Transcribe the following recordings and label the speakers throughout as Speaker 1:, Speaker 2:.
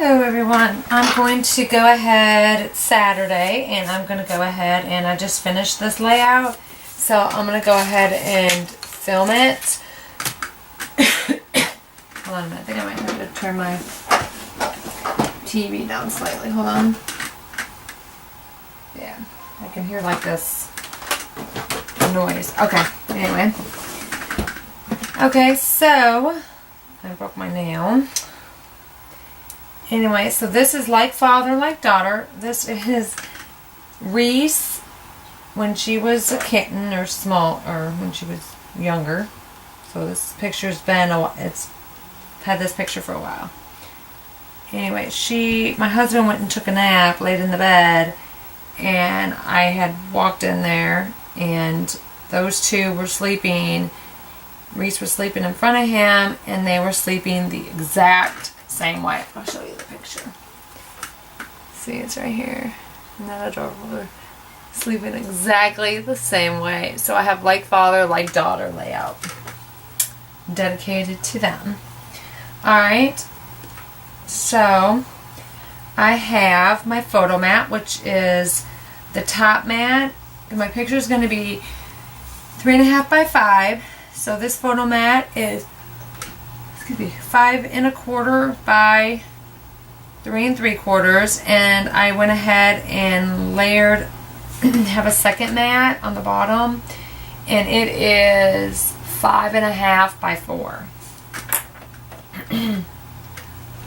Speaker 1: Hello everyone. I'm going to go ahead, it's Saturday, and I'm going to go ahead and I just finished this layout. So I'm going to go ahead and film it. Hold on a minute, I think I might have to turn my TV down slightly. Hold on. Yeah, I can hear like this noise. Okay, anyway. Okay, so I broke my nail. Anyway, so this is like father, like daughter. This is Reese when she was a kitten or small, or when she was younger. So this picture's been it's had this picture for a while. Anyway, my husband went and took a nap, laid in the bed, and I had walked in there, and those two were sleeping. Reese was sleeping in front of him, and they were sleeping the exact same way. I'll show you the picture. See, it's right here. Isn't that adorable? They're sleeping exactly the same way. So I have like father, like daughter layout dedicated to them. Alright, so I have my photo mat, which is the top mat. And my picture is going to be 3.5 by 5. So this photo mat is 5 1/4 by 3 3/4, and I went ahead and layered have a second mat on the bottom, and it is 5.5 by 4.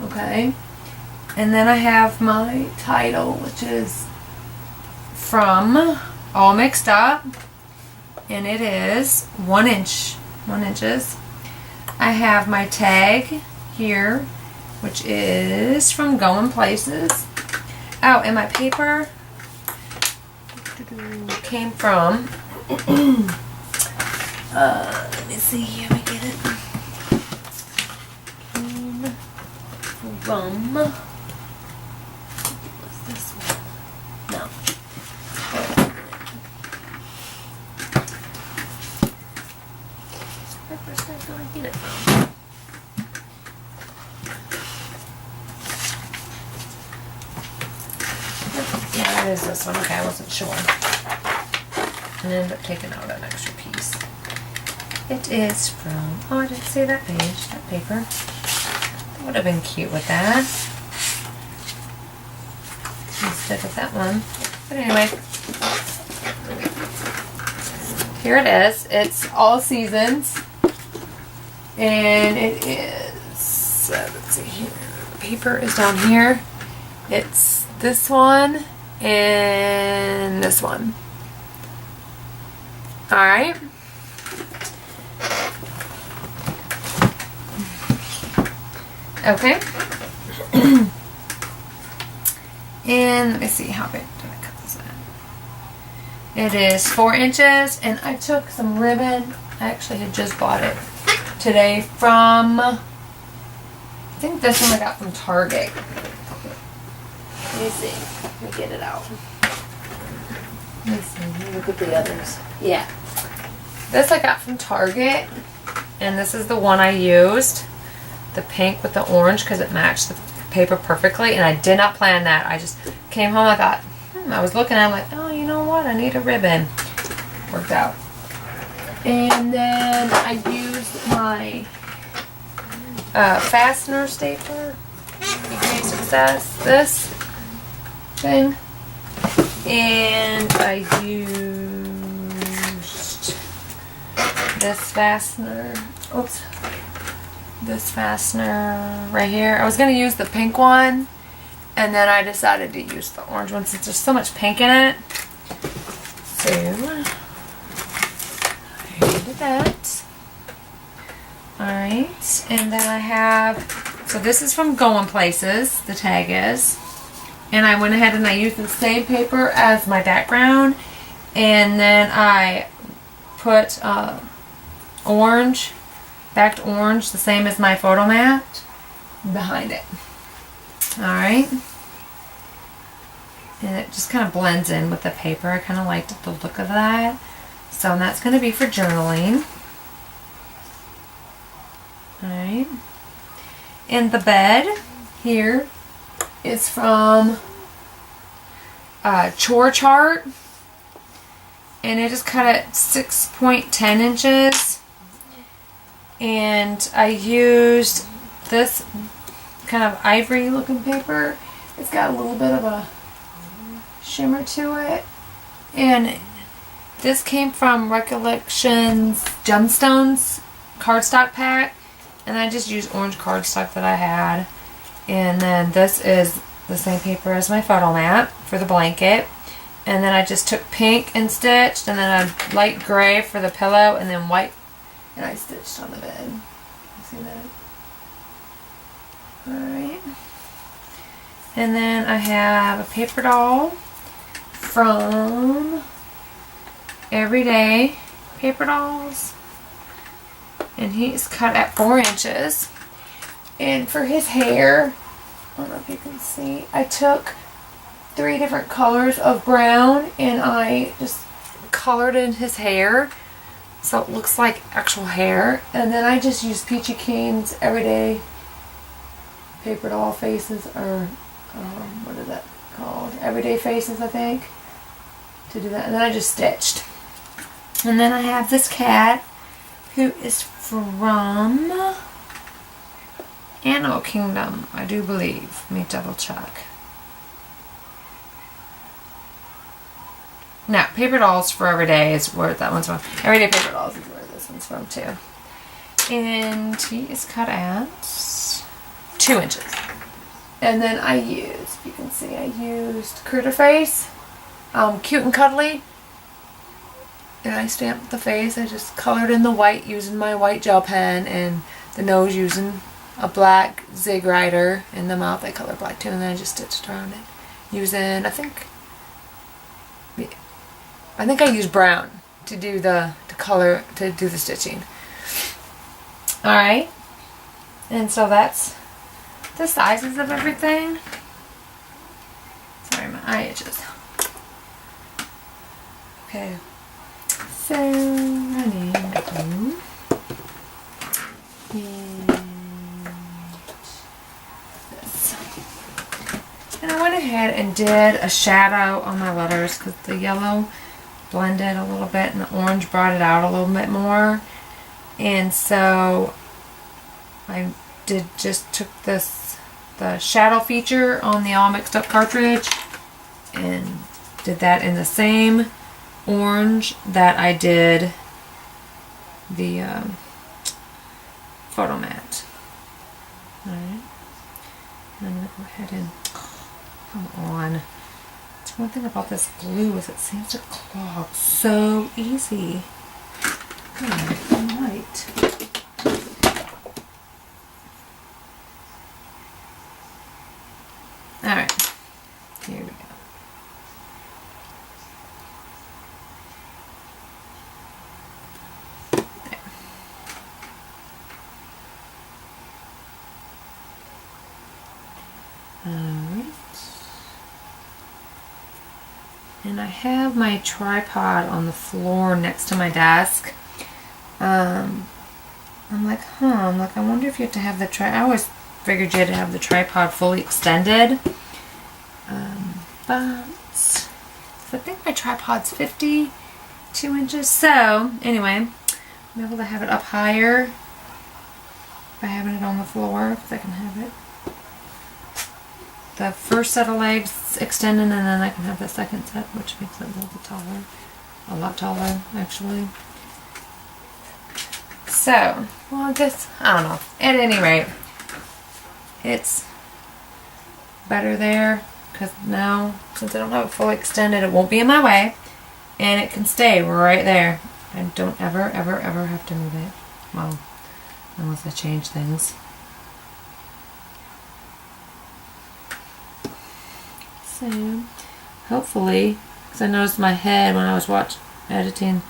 Speaker 1: Okay, and then I have my title, which is from All Mixed Up, and it is 1 inches. I have my tag here, which is from Going Places. Oh, and my paper came from, let me see, let me get it. Came from, what's this one? No. Where's that going to get it from? Yeah, it is this one. Okay, I wasn't sure. And ended up taking out an extra piece. It is from, oh, I didn't see that page, that paper. That would have been cute with that. Instead of that one. But anyway. Here it is. It's All Seasons. And it is, let's see here, the paper is down here. It's this one and this one. Alright. Okay. And let me see, how big did I cut this at? It is 4 inches, and I took some ribbon. I actually had just bought it today from, I think this one I got from Target. Let me see. Let me get it out. Let me see. Let me look at the others. Yeah. This I got from Target, and this is the one I used. The pink with the orange, because it matched the paper perfectly, and I did not plan that. I just came home, I thought, I was looking at it, I'm like, oh, you know what? I need a ribbon. Worked out. And then I used my fastener stapler. Great Success. This thing. And I used this fastener. Oops. This fastener right here. I was going to use the pink one, and then I decided to use the orange one since there's so much pink in it. So I did that. Alright, and then I have, so this is from Going Places, the tag is, and I went ahead and I used the same paper as my background, and then I put orange, backed orange, the same as my photo mat, behind it. Alright, and it just kind of blends in with the paper. I kind of liked the look of that. So that's going to be for journaling. Alright. And the bed here is from Chore Chart, and it is cut at 6.10 inches. And I used this kind of ivory looking paper. It's got a little bit of a shimmer to it, and this came from Recollections Gemstones cardstock pack, and I just used orange cardstock that I had. And then this is the same paper as my photo mat for the blanket, and then I just took pink and stitched, and then a light gray for the pillow, and then white, and I stitched on the bed. You see that? Alright. And then I have a paper doll from Everyday Paper Dolls, and he's cut at 4 inches. And for his hair, I don't know if you can see, I took 3 different colors of brown and I just colored in his hair so it looks like actual hair. And then I just used Peachy Keen's Everyday Paper Doll Faces, or what is that called? Everyday Faces, I think, to do that. And then I just stitched. And then I have this cat who is from Animal Kingdom, I do believe. Let me double check. No, Paper Dolls for Everyday is where that one's from. Everyday Paper Dolls is where this one's from too. And he is cut at 2 inches. And then I used, if you can see, I used Critter Face, Cute and Cuddly. And I stamped the face. I just colored in the white using my white gel pen, and the nose using a black zig rider, and the mouth I colored black too, and then I just stitched around it using, I think I used brown to do the stitching. Alright, and so that's the sizes of everything. Sorry, my eye itches. Okay, so I need to and I went ahead and did a shadow on my letters because the yellow blended a little bit and the orange brought it out a little bit more. And so I took the shadow feature on the All Mixed Up cartridge and did that in the same orange that I did the photo mat. Alright. I'm going to go ahead and, come on. It's one thing about this glue is it seems to clog so easy. Alright. Alright. Here we go. Alright. And I have my tripod on the floor next to my desk. I'm like, I wonder if you have to have the I always figured you had to have the tripod fully extended. But I think my tripod's 52 inches. So, anyway, I'm able to have it up higher by having it on the floor, because I can have it the first set of legs extended, and then I can have the second set, which makes it a little bit taller. A lot taller, actually. So, well, I guess, I don't know. At any rate, it's better there, because now, since I don't have it fully extended, it won't be in my way, and it can stay right there. I don't ever have to move it. Well, unless I change things. So, hopefully, because I noticed my head when I was editing,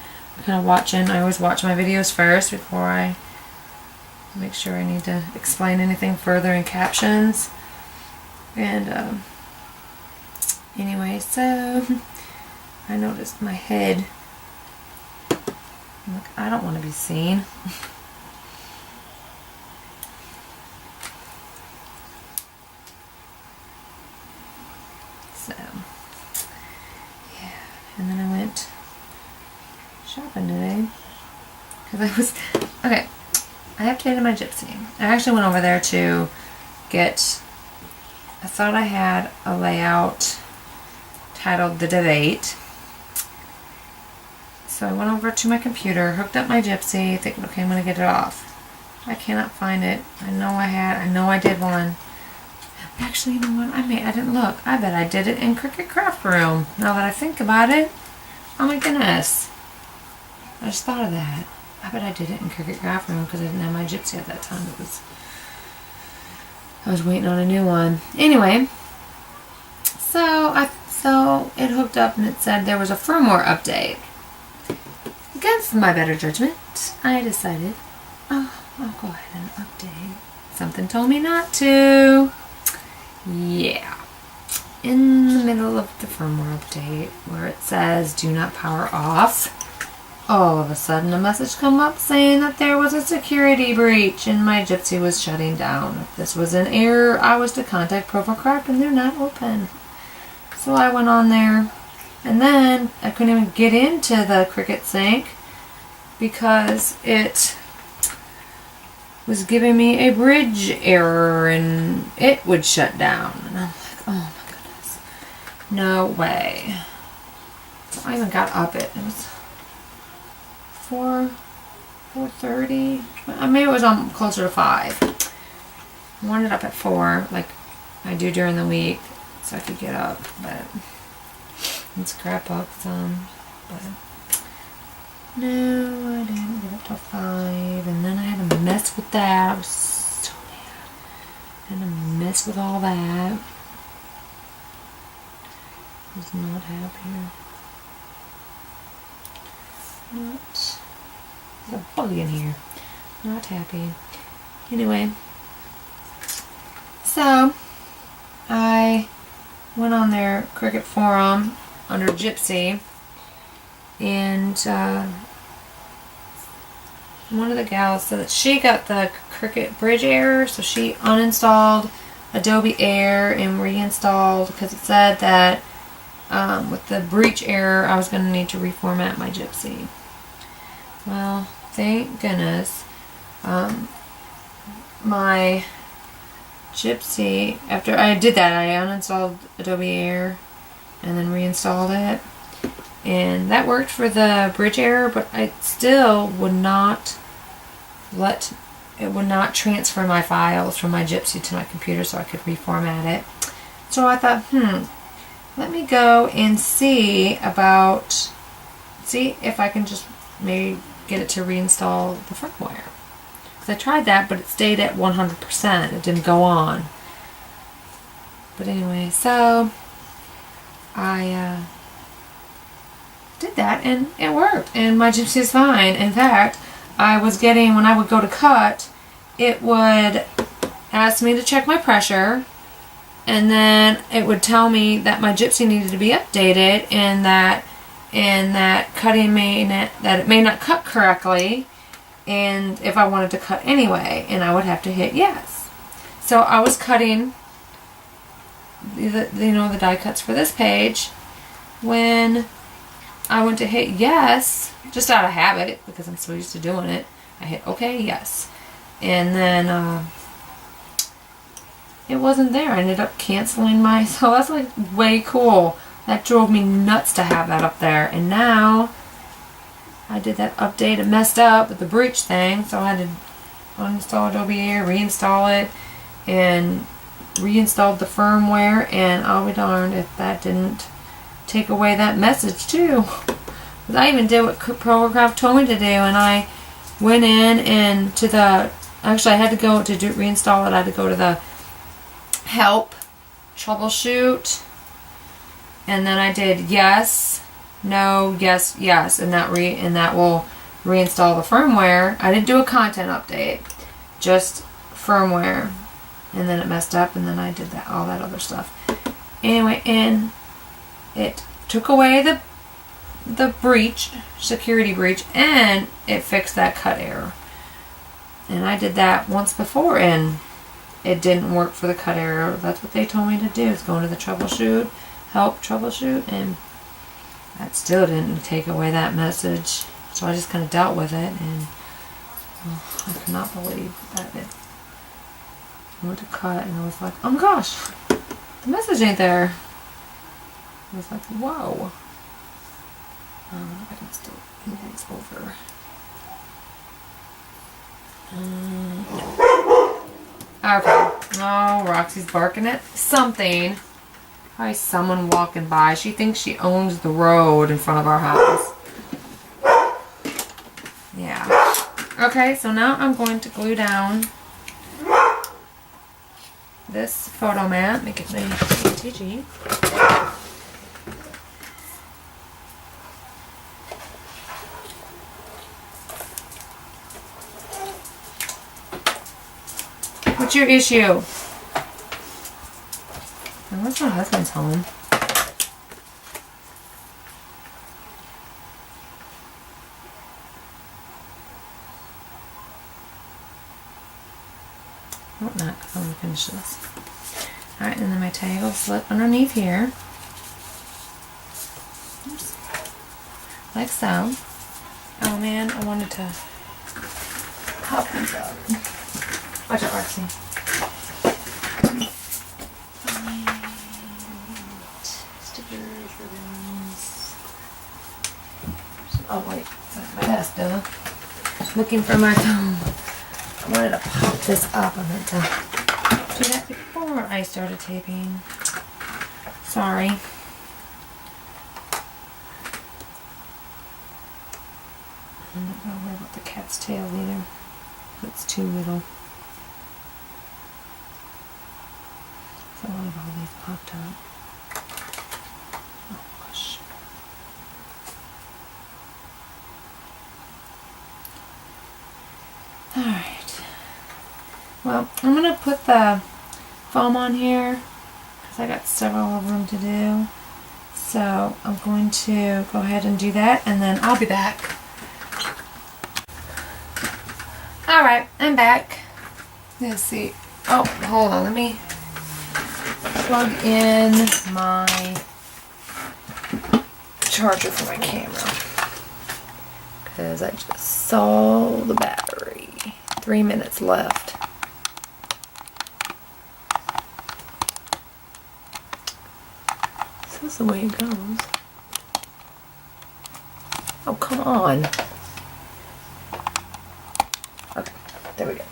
Speaker 1: kind of watching, I always watch my videos first before I make sure I need to explain anything further in captions. And, anyway, so, I noticed my head. I'm like, I don't want to be seen. shopping today. Because okay, I updated my Gypsy. I actually went over there to get, I thought I had a layout titled The Debate. So I went over to my computer, hooked up my Gypsy, thinking, okay, I'm going to get it off. I cannot find it. I know I did one. Actually, you know what? I didn't look. I bet I did it in Cricut Craft Room. Now that I think about it. Oh my goodness. I just thought of that. I bet I did it in Cricut Craft Room because I didn't have my Gypsy at that time. I was waiting on a new one. Anyway, so it hooked up and it said there was a firmware update. Against my better judgment, I decided, oh, I'll go ahead and update. Something told me not to. Yeah. In the middle of the firmware update where it says do not power off, all of a sudden a message come up saying that there was a security breach and my Gypsy was shutting down. If this was an error, I was to contact ProvoCraft and they're not open. So I went on there and then I couldn't even get into the Cricut Sync because it was giving me a bridge error and it would shut down. And I'm like, oh my goodness. No way. So I even got up it. It was 4:30. Maybe it was closer to 5. I wanted up at 4 like I do during the week so I could get up, but and scrapbook some, but no, I didn't get up till 5, and then I had to mess with that. I was so mad. I had to mess with all that. I was not happy. There's a bug in here. Not happy. Anyway, so I went on their Cricut forum under Gypsy, and one of the gals said that she got the Cricut bridge error, so she uninstalled Adobe Air and reinstalled because it said that with the breach error I was going to need to reformat my Gypsy. Well, thank goodness my Gypsy, after I did that, I uninstalled Adobe Air and then reinstalled it, and that worked for the bridge error, but I still would not transfer my files from my Gypsy to my computer so I could reformat it. So I thought, let me go and see if I can just maybe get it to reinstall the firmware. Because I tried that, but it stayed at 100%. It didn't go on. But anyway, so I did that and it worked. And my Gypsy is fine. In fact, I was getting, when I would go to cut, it would ask me to check my pressure, and then it would tell me that my Gypsy needed to be updated and that it may not cut correctly, and if I wanted to cut anyway, and I would have to hit yes. So I was cutting the die cuts for this page. When I went to hit yes, just out of habit because I'm so used to doing it, I hit okay, yes, and then it wasn't there. I ended up canceling so that's like way cool. That drove me nuts to have that up there. And now I did that update. It messed up with the breach thing, so I had to uninstall Adobe Air, reinstall it, and reinstalled the firmware, and I'll be darned if that didn't take away that message too. Because I even did what ProvoCraft told me to do, and I went in and actually I had to go to reinstall it. I had to go to the help, troubleshoot, and then I did yes, no, yes, yes, and that will reinstall the firmware. I didn't do a content update, just firmware, and then it messed up, and then I did all that other stuff. Anyway, and it took away the breach, security breach, and it fixed that cut error. And I did that once before, and it didn't work for the cut error. That's what they told me to do, is go into the help troubleshoot, and that still didn't take away that message. So I just kind of dealt with it, and I cannot believe that it went to cut, and I was like, oh my gosh, the message ain't there. I was like, whoa. I can still move these over. Okay. Oh, Roxy's barking at something. Probably someone walking by. She thinks she owns the road in front of our house. Yeah. Okay, so now I'm going to glue down this photo mat. Make it my ATG. What's your issue? Unless my husband's home. Oh, not because I'm going to finish this. Alright, and then my tag will slip underneath here. Oops. Like so. Oh man, I wanted to pop these up. Watch out, Roxy. Stickers, ribbons. Oh wait, my desk done. Looking for my phone. I wanted to pop this up. I meant to do that before I started taping. Sorry. I'm not going to worry about the cat's tail either. It's too little. So I'll have all these popped up. Oh gosh. Alright. Well, I'm going to put the foam on here because I got several of them to do. So I'm going to go ahead and do that, and then I'll be back. Alright, I'm back. Let's see. Oh, hold on. Let me plug in my charger for my camera because I just saw the battery. 3 minutes left. This is the way it goes. Oh, come on. Okay, there we go.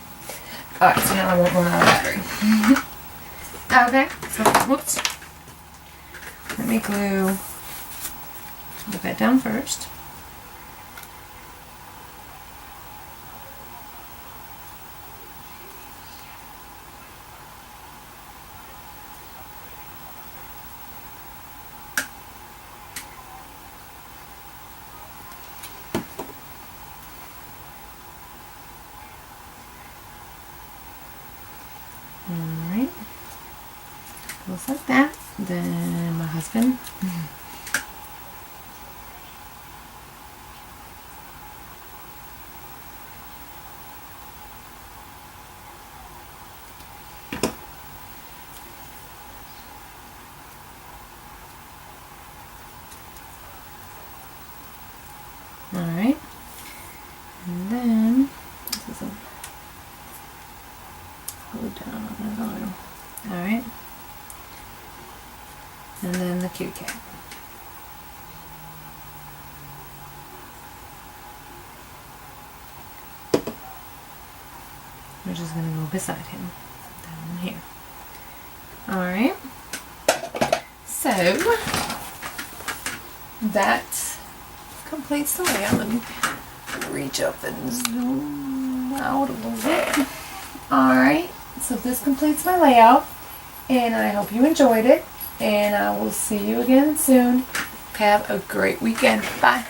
Speaker 1: Alright, so now I won't run out of battery. Okay, so, whoops. Let me glue the bed down first. Alright, goes like that. Then my husband. Alright, and then this is a glue down on his arm. Alright, and then the cute cat. We're just going to go beside him down here. Alright, so that completes the layout. Let me reach up and zoom out a little bit. Alright, so this completes my layout, and I hope you enjoyed it, and I will see you again soon. Have a great weekend. Bye.